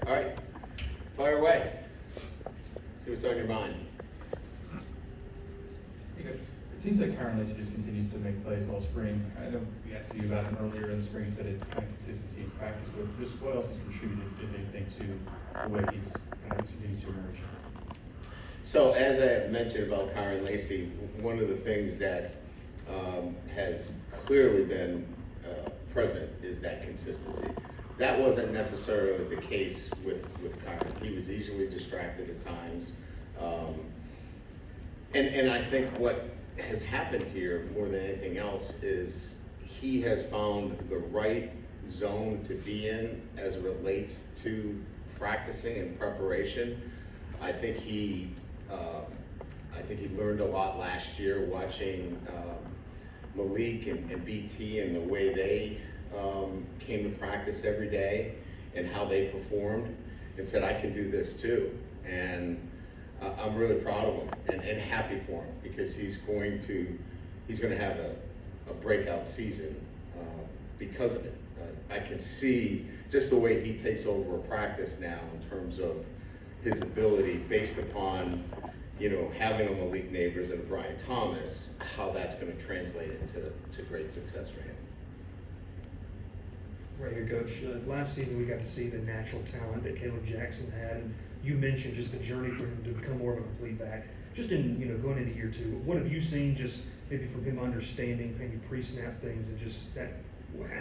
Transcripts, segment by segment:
All right, fire away. See what's on your mind. It seems like Kyron Lacey just continues to make plays all spring. I know we asked you about him earlier in the spring. You said his kind of consistency in practice, but just what else has contributed, if anything, to the way he's kind of continues to emerge? So as I mentioned about Kyron Lacey, one of the things that has clearly been present is that consistency. That wasn't necessarily the case with Kyron. He was easily distracted at times. And I think what has happened here more than anything else is he has found the right zone to be in as it relates to practicing and preparation. I think he learned a lot last year watching Malik and BT and the way they came to practice every day and how they performed, and said, I can do this too. And I'm really proud of him and happy for him, because he's going to have a breakout season because of it. I can see just the way he takes over a practice now in terms of his ability, based upon having a Malik Neighbors and a Brian Thomas, how that's going to translate into great success for him. Right here, Coach. Last season we got to see the natural talent that Caleb Jackson had, and you mentioned just the journey for him to become more of a complete back. Just in going into year two, what have you seen just maybe from him understanding maybe pre-snap things, and just that,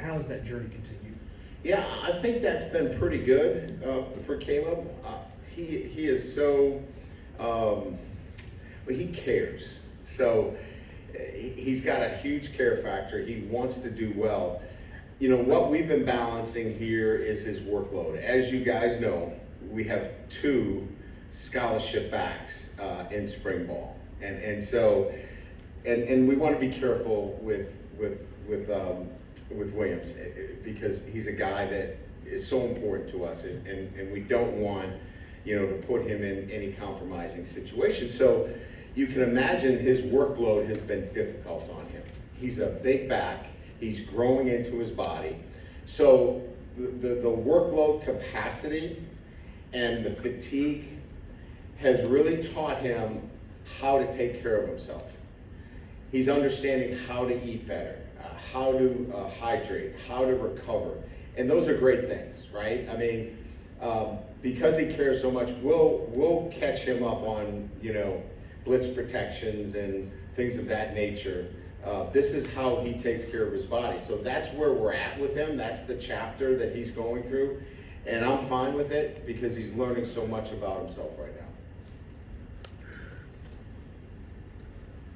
how has that journey continued? Yeah, I think that's been pretty good for Caleb. He is so he cares. So he's got a huge care factor. He wants to do well. What we've been balancing here is his workload. As you guys know, we have 2 scholarship backs in spring ball, and so we want to be careful with Williams, because he's a guy that is so important to us, and we don't want to put him in any compromising situation. So you can imagine his workload has been difficult on him. He's a big back. He's growing into his body. So the workload capacity and the fatigue has really taught him how to take care of himself. He's understanding how to eat better, how to hydrate, how to recover. And those are great things, right? I mean, because he cares so much, we'll catch him up on, blitz protections and things of that nature. This is how he takes care of his body. So that's where we're at with him. That's the chapter that he's going through. And I'm fine with it, because he's learning so much about himself right now.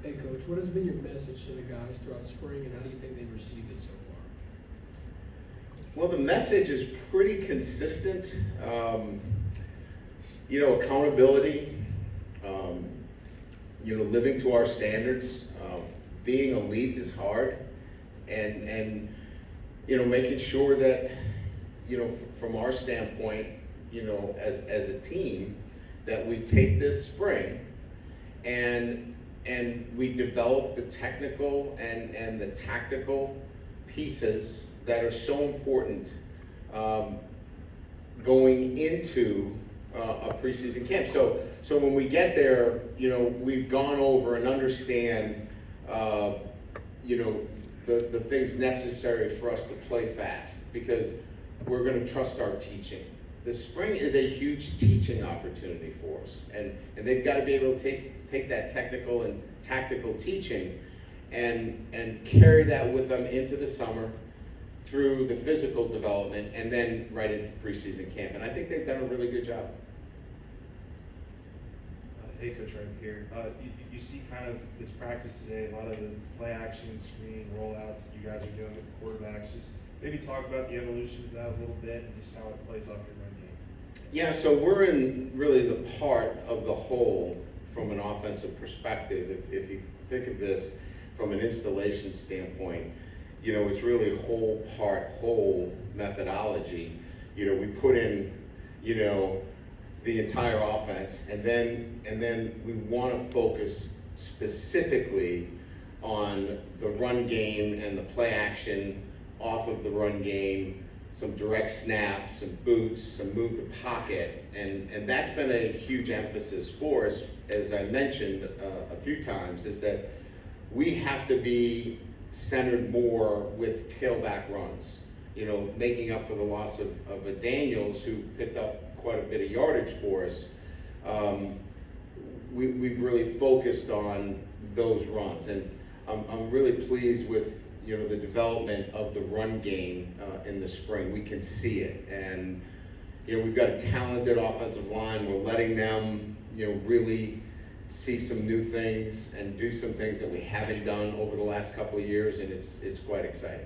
Hey Coach, what has been your message to the guys throughout spring, and how do you think they've received it so far? Well, the message is pretty consistent. Accountability, living to our standards. Being elite is hard, and making sure that, from our standpoint, as a team, that we take this spring and we develop the technical and the tactical pieces that are so important going into a preseason camp. So when we get there, we've gone over and understand the things necessary for us to play fast, because we're going to trust our teaching. The spring is a huge teaching opportunity for us, and they've got to be able to take that technical and tactical teaching and carry that with them into the summer, through the physical development, and then right into preseason camp. And I think they've done a really good job. Hey Coach, right here. You see kind of this practice today, a lot of the play action, screen, rollouts that you guys are doing with the quarterbacks. Just maybe talk about the evolution of that a little bit, and just how it plays off your run game. Yeah, so we're in really the part of the whole from an offensive perspective. If you think of this from an installation standpoint, it's really whole part, whole methodology. We put in, the entire offense, and then we want to focus specifically on the run game and the play action off of the run game some direct snaps, some boots, some move the pocket, and that's been a huge emphasis for us, as I mentioned a few times, is that we have to be centered more with tailback runs, making up for the loss of a Daniels who picked up quite a bit of yardage for us. We've really focused on those runs, and I'm really pleased with the development of the run game in the spring. We can see it, and we've got a talented offensive line. We're letting them really see some new things and do some things that we haven't done over the last couple of years, and it's quite exciting.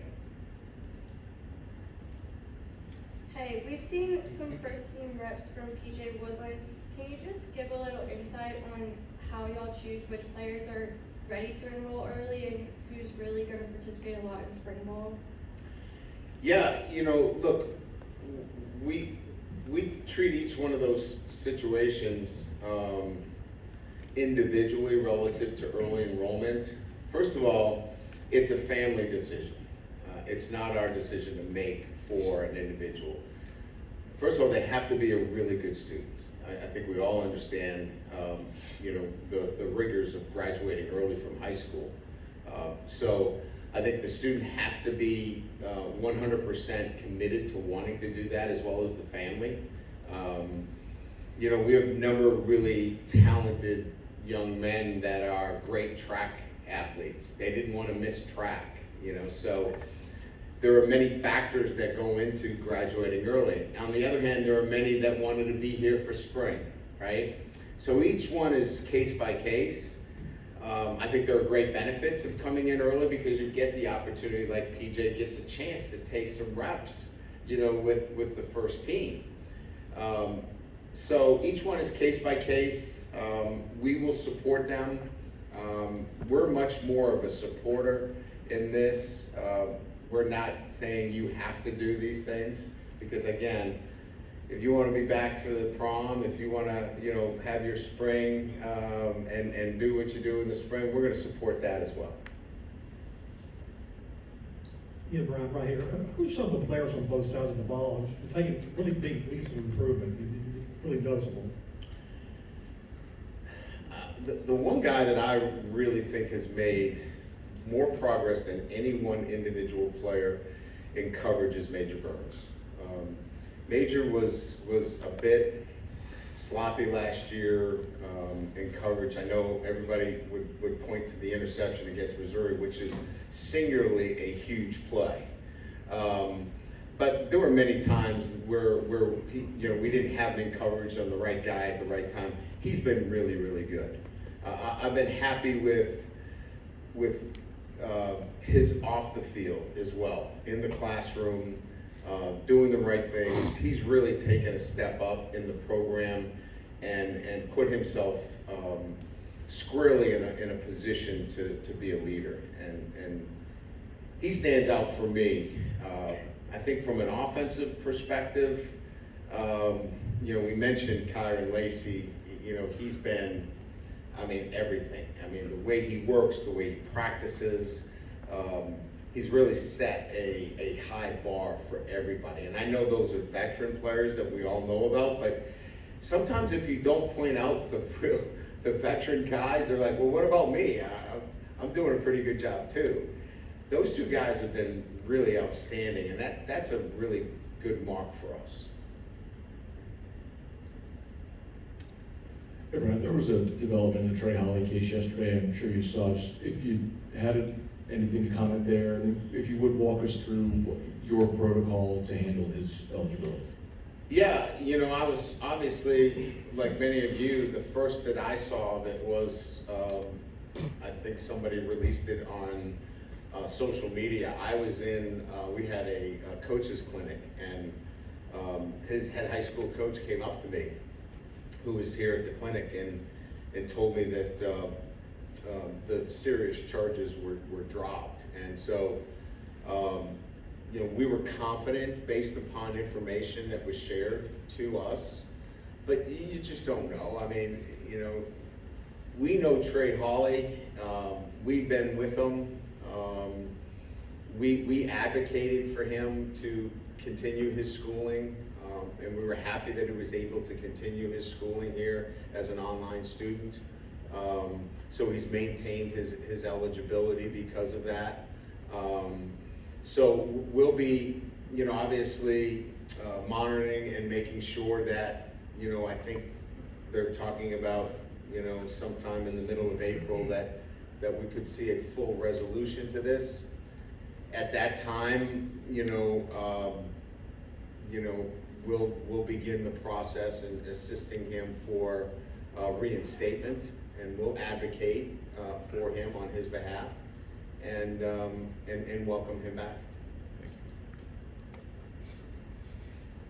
Hey, we've seen some first team reps from PJ Woodland. Can you just give a little insight on how y'all choose which players are ready to enroll early and who's really going to participate a lot in spring ball? Yeah, look, we treat each one of those situations individually relative to early enrollment. First of all, it's a family decision. It's not our decision to make for an individual. First of all, they have to be a really good student. I think we all understand, the rigors of graduating early from high school. So I think the student has to be 100% committed to wanting to do that, as well as the family. We have a number of really talented young men that are great track athletes. They didn't want to miss track, so there are many factors that go into graduating early. On the other hand, there are many that wanted to be here for spring, right? So each one is case by case. I think there are great benefits of coming in early because you get the opportunity, like PJ gets a chance to take some reps, with the first team. So each one is case by case. We will support them. We're much more of a supporter in this. We're not saying you have to do these things, because again, if you want to be back for the prom, if you want to, have your spring and do what you do in the spring, we're going to support that as well. Yeah, Brian, right here. Who's some of the players on both sides of the ball who's taking really big leaps of improvement, really noticeable? The one guy that I really think has made more progress than any one individual player in coverage is Major Burns. Major was a bit sloppy last year in coverage. I know everybody would point to the interception against Missouri, which is singularly a huge play. But there were many times where he, we didn't have him in coverage on the right guy at the right time. He's been really, really good. I've been happy with his off the field as well, in the classroom, doing the right things. He's really taken a step up in the program and put himself squarely in a position to be a leader. And he stands out for me. I think from an offensive perspective, we mentioned Kyron Lacey. He's been, everything. The way he works, the way he practices, he's really set a high bar for everybody. And I know those are veteran players that we all know about, but sometimes if you don't point out the veteran guys, they're like, well, what about me? I'm doing a pretty good job too. Those two guys have been really outstanding, and that's a really good mark for us. Hey Brian, there was a development in the Trey Holly case yesterday. I'm sure you saw. Just if you had anything to comment there, and if you would walk us through your protocol to handle his eligibility. Yeah, I was obviously, like many of you, the first that I saw of it was, I think somebody released it on social media. I was we had a coach's clinic, and his head high school coach came up to me, who was here at the clinic, and told me that the serious charges were dropped. And so, we were confident based upon information that was shared to us, but you just don't know. We know Trey Holly. We've been with him. We advocated for him to continue his schooling, and we were happy that he was able to continue his schooling here as an online student. So he's maintained his eligibility because of that. So we'll be, obviously monitoring and making sure that, I think they're talking about, sometime in the middle of April that we could see a full resolution to this. At that time, we'll begin the process in assisting him for reinstatement, and we'll advocate for him on his behalf and welcome him back.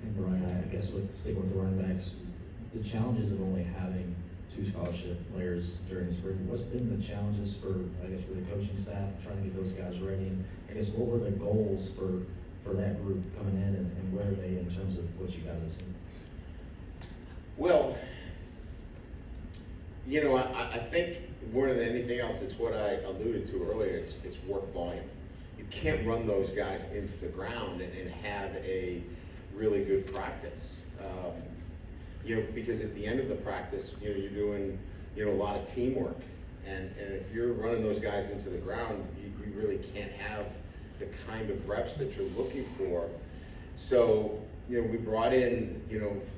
And Brian, I guess sticking with the running backs, the challenges of only having 2 scholarship players during the spring, what's been the challenges for the coaching staff, trying to get those guys ready? And I guess what were the goals for that group coming in, and where are they in terms of what you guys have seen? Well, I think more than anything else, it's what I alluded to earlier, it's work volume. You can't run those guys into the ground and have a really good practice. Because at the end of the practice, you're doing, a lot of teamwork. And if you're running those guys into the ground, you really can't have the kind of reps that you're looking for. So, we brought in,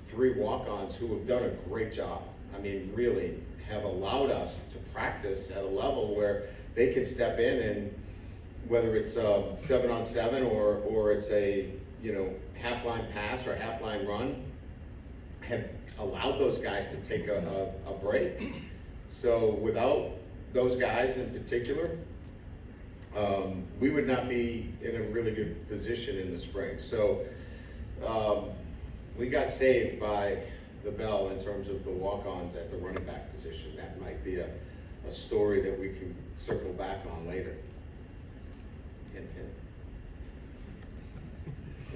3 walk-ons who have done a great job. I mean, really have allowed us to practice at a level where they can step in, and whether it's 7-on-7 or it's a, half-line pass or half-line run, have allowed those guys to take a break. So without those guys in particular, we would not be in a really good position in the spring. So we got saved by the bell in terms of the walk-ons at the running back position. That might be a story that we can circle back on later. Hint, hint.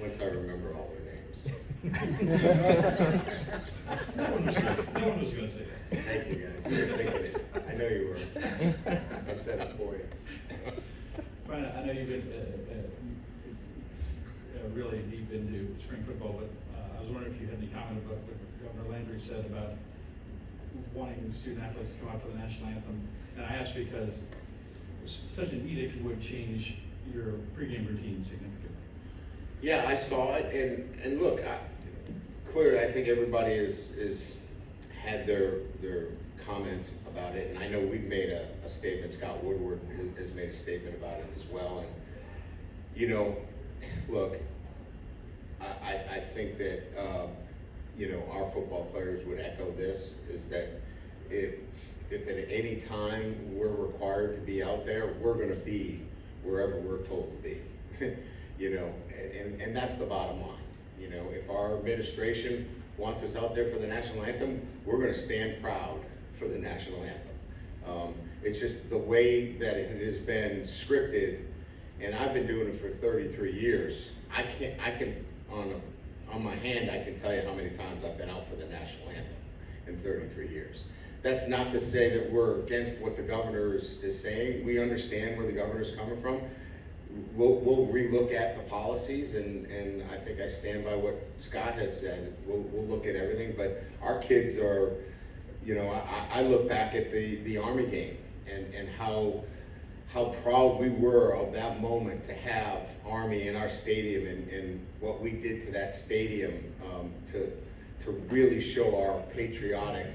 Once I remember all their names. No one was gonna say that. Thank you, guys. You were thinking it. I know you were. I said it for you. Brian, I know you've been really deep into spring football, but I was wondering if you had any comment about what Governor Landry said about wanting student athletes to come out for the national anthem. And I ask because such an edict would change your pregame routine significantly. Yeah, I saw it, and look, clearly I think everybody is had their comments about it, and I know we've made a statement. Scott Woodward has made a statement about it as well, and look, I think that our football players would echo this, is that if at any time we're required to be out there, we're going to be wherever we're told to be. And that's the bottom line. If our administration wants us out there for the national anthem, we're going to stand proud for the national anthem. It's just the way that it has been scripted, and I've been doing it for 33 years. I can on my hand, I can tell you how many times I've been out for the national anthem in 33 years. That's not to say that we're against what the governor is saying. We understand where the governor's coming from. We'll relook at the policies, and I think I stand by what Scott has said. We'll look at everything, but our kids are, I look back at the Army game and how proud we were of that moment to have Army in our stadium, and what we did to that stadium to really show our patriotic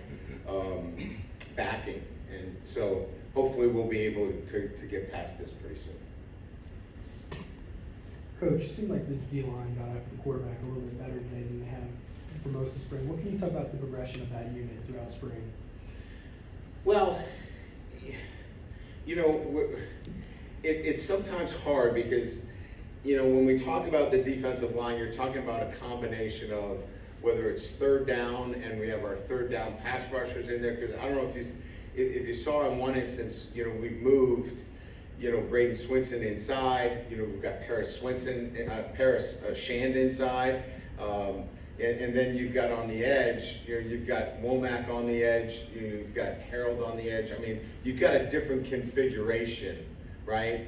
backing. And so hopefully we'll be able to get past this pretty soon. Coach, it seemed like the D-line got after the quarterback a little bit better today than they have for most of spring. What can you talk about the progression of that unit throughout spring? Well, it's sometimes hard because, when we talk about the defensive line, you're talking about a combination of whether it's third down, and we have our third down pass rushers in there, because I don't know if you saw in one instance, we've moved, Braden Swinson inside, we've got Paris Shand inside, and then you've got on the edge, you've got Womack on the edge, you've got Harold on the edge. I mean, you've got a different configuration, right?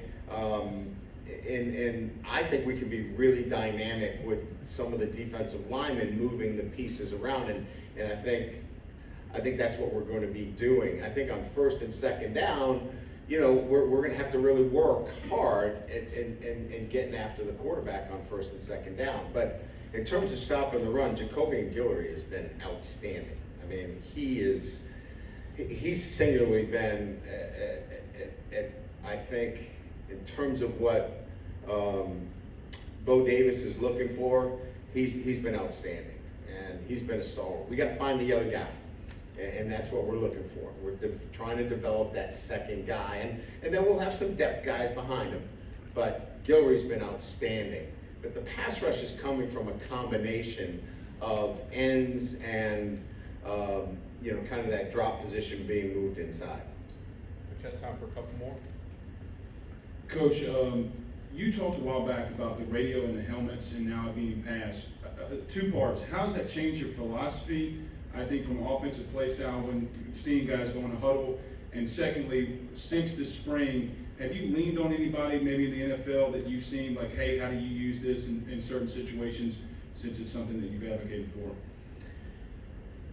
and I think we can be really dynamic with some of the defensive linemen moving the pieces around, and I think that's what we're going to be doing. I think on first and second down, we're going to have to really work hard and getting after the quarterback on first and second down. But in terms of stopping the run, Jacoby and Guillory has been outstanding. I mean, he's singularly been, I think, in terms of what Bo Davis is looking for, he's been outstanding, and he's been a stalwart. We got to find the other guy, and that's what we're looking for. We're trying to develop that second guy, and then we'll have some depth guys behind him. But Guillory's been outstanding. But the pass rush is coming from a combination of ends and kind of that drop position being moved inside. Just time for a couple more. Coach, you talked a while back about the radio and the helmets and now it being passed. Two parts. How does that change your philosophy, I think, from offensive play style when seeing guys go in a huddle? And secondly, since this spring, have you leaned on anybody, maybe in the NFL, that you've seen like, hey, how do you use this in certain situations, since it's something that you've advocated for?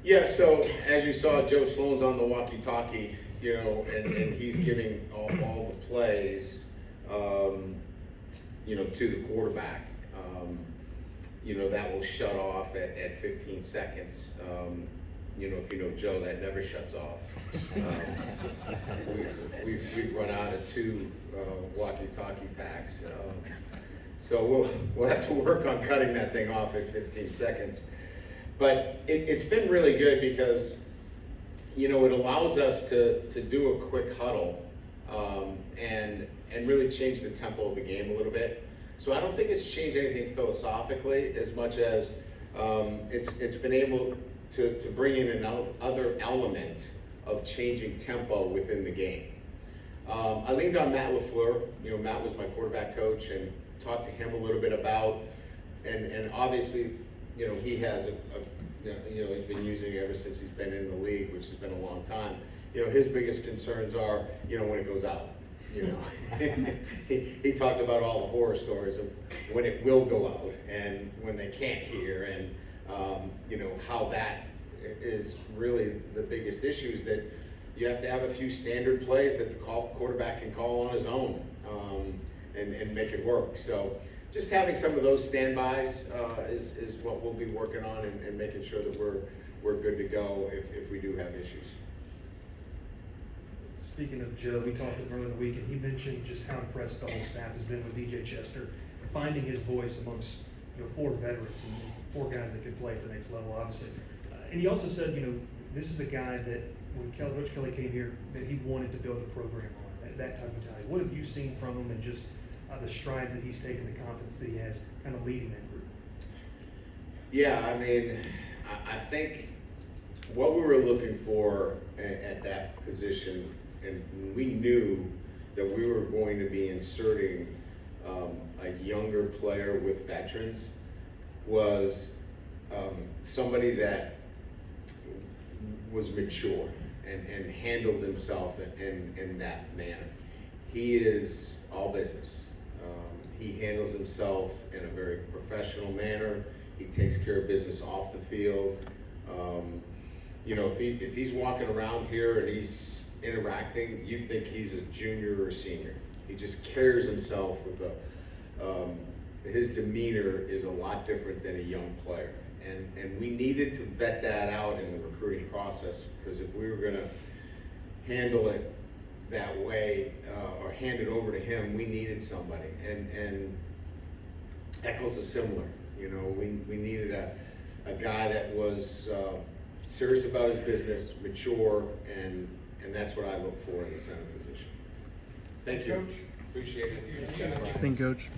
Yeah, so as you saw, Joe Sloan's on the walkie-talkie, and he's giving all the plays, to the quarterback. That will shut off at 15 seconds. If you know Joe, that never shuts off. We've run out of 2 walkie-talkie packs. So we'll have to work on cutting that thing off at 15 seconds. But it's been really good because, it allows us to do a quick huddle and really change the tempo of the game a little bit. So I don't think it's changed anything philosophically as much as it's been able to bring in another element of changing tempo within the game. I leaned on Matt LaFleur. Matt was my quarterback coach, and talked to him a little bit about, and obviously, he has he's been using it ever since he's been in the league, which has been a long time. His biggest concerns are, when it goes out. He talked about all the horror stories of when it will go out and when they can't hear, and how that is really the biggest issue, is that you have to have a few standard plays that the quarterback can call on his own, and make it work. So just having some of those standbys is what we'll be working on, and making sure that we're good to go if we do have issues. Speaking of Joe, we talked with him earlier in the week, and he mentioned just how impressed the whole staff has been with DJ Chester, finding his voice amongst 4 veterans and 4 guys that could play at the next level, obviously. And he also said, this is a guy that when Coach Kelly came here, that he wanted to build a program on, that type of mentality. What have you seen from him, and just the strides that he's taken, the confidence that he has kind of leading that group? Yeah, I mean, I think what we were looking for at that position, and we knew that we were going to be inserting a younger player with veterans, was somebody that was mature and handled himself in that manner. He is all business. He handles himself in a very professional manner. He takes care of business off the field. If he's walking around here and he's interacting, you'd think he's a junior or a senior. He just carries himself with his demeanor is a lot different than a young player. And we needed to vet that out in the recruiting process, because if we were gonna handle it that way, or hand it over to him, we needed somebody. And Eccles is similar. We needed a guy that was serious about his business, mature, and that's what I look for in the center position. Thank you. Appreciate it. Thank you, Coach.